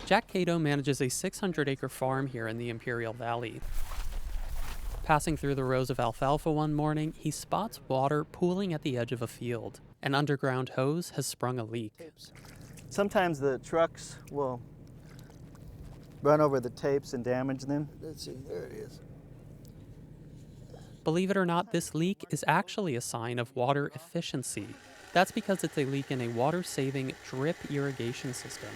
Jack Cato manages a 600-acre farm here in the Imperial Valley. Passing through the rows of alfalfa one morning, he spots water pooling at the edge of a field. An underground hose has sprung a leak. Sometimes the trucks will run over the tapes and damage them. Let's see, there it is. Believe it or not, this leak is actually a sign of water efficiency. That's because it's a leak in a water-saving drip irrigation system.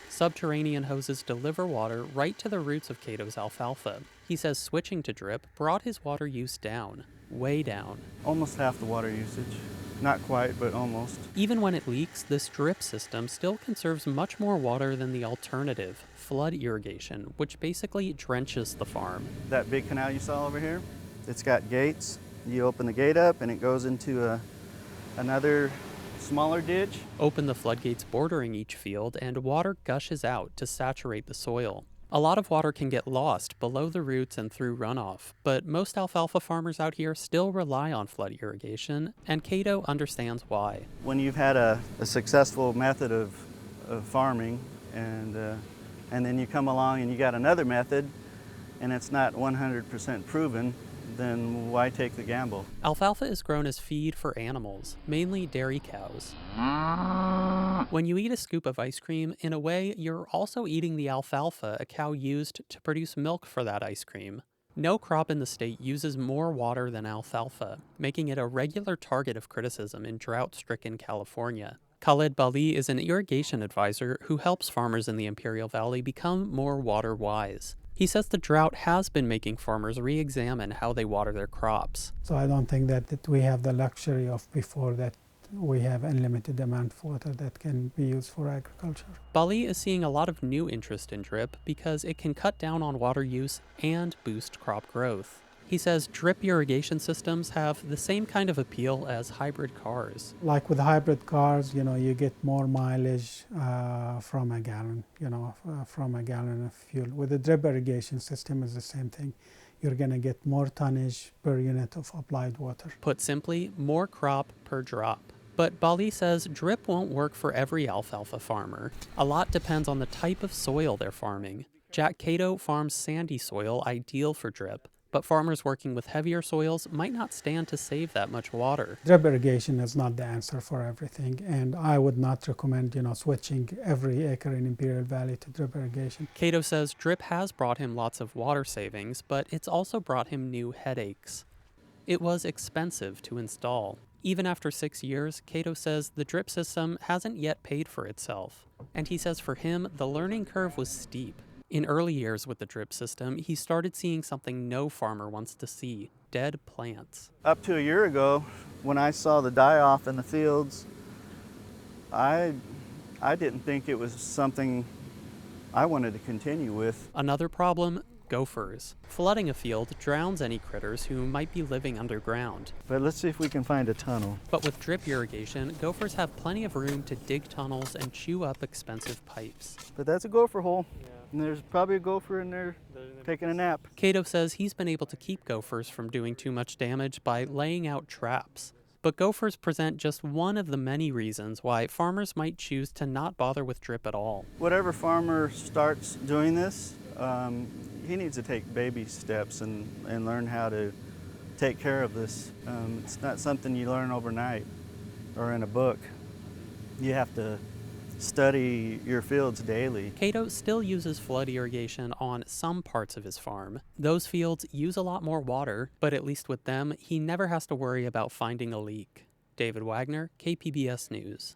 Subterranean hoses deliver water right to the roots of Cato's alfalfa. He says switching to drip brought his water use down, way down. Almost half the water usage. Not quite, but almost. Even when it leaks, this drip system still conserves much more water than the alternative, flood irrigation, which basically drenches the farm. That big canal you saw over here, it's got gates. You open the gate up and it goes into another smaller ditch. Open the floodgates bordering each field and water gushes out to saturate the soil. A lot of water can get lost below the roots and through runoff, but most alfalfa farmers out here still rely on flood irrigation, and Cato understands why. When you've had a successful method of farming and then you come along and you got another method and it's not 100% proven, then why take the gamble? Alfalfa is grown as feed for animals, mainly dairy cows. When you eat a scoop of ice cream, in a way, you're also eating the alfalfa a cow used to produce milk for that ice cream. No crop in the state uses more water than alfalfa, making it a regular target of criticism in drought-stricken California. Khalid Bali is an irrigation advisor who helps farmers in the Imperial Valley become more water-wise. He says the drought has been making farmers re-examine how they water their crops. So I don't think that we have the luxury of before that we have unlimited amount of water that can be used for agriculture. Bali is seeing a lot of new interest in drip because it can cut down on water use and boost crop growth. He says drip irrigation systems have the same kind of appeal as hybrid cars. Like with hybrid cars, you get more mileage from a gallon, from a gallon of fuel. With the drip irrigation system, is the same thing. You're going to get more tonnage per unit of applied water. Put simply, more crop per drop. But Bali says drip won't work for every alfalfa farmer. A lot depends on the type of soil they're farming. Jack Cato farms sandy soil ideal for drip, but farmers working with heavier soils might not stand to save that much water. Drip irrigation is not the answer for everything, and I would not recommend, switching every acre in Imperial Valley to drip irrigation. Cato says drip has brought him lots of water savings, but it's also brought him new headaches. It was expensive to install. Even after 6 years, Cato says the drip system hasn't yet paid for itself. And he says for him, the learning curve was steep. In early years with the drip system, he started seeing something no farmer wants to see: dead plants. Up to a year ago, when I saw the die-off in the fields, I didn't think it was something I wanted to continue with. Another problem: gophers. Flooding a field drowns any critters who might be living underground. But let's see if we can find a tunnel. But with drip irrigation, gophers have plenty of room to dig tunnels and chew up expensive pipes. But that's a gopher hole. And there's probably a gopher in there taking a nap. Cato says he's been able to keep gophers from doing too much damage by laying out traps. But gophers present just one of the many reasons why farmers might choose to not bother with drip at all. Whatever farmer starts doing this, he needs to take baby steps and learn how to take care of this. It's not something you learn overnight or in a book. You have to study your fields daily. Cato still uses flood irrigation on some parts of his farm. Those fields use a lot more water, but at least with them, he never has to worry about finding a leak. David Wagner, KPBS News.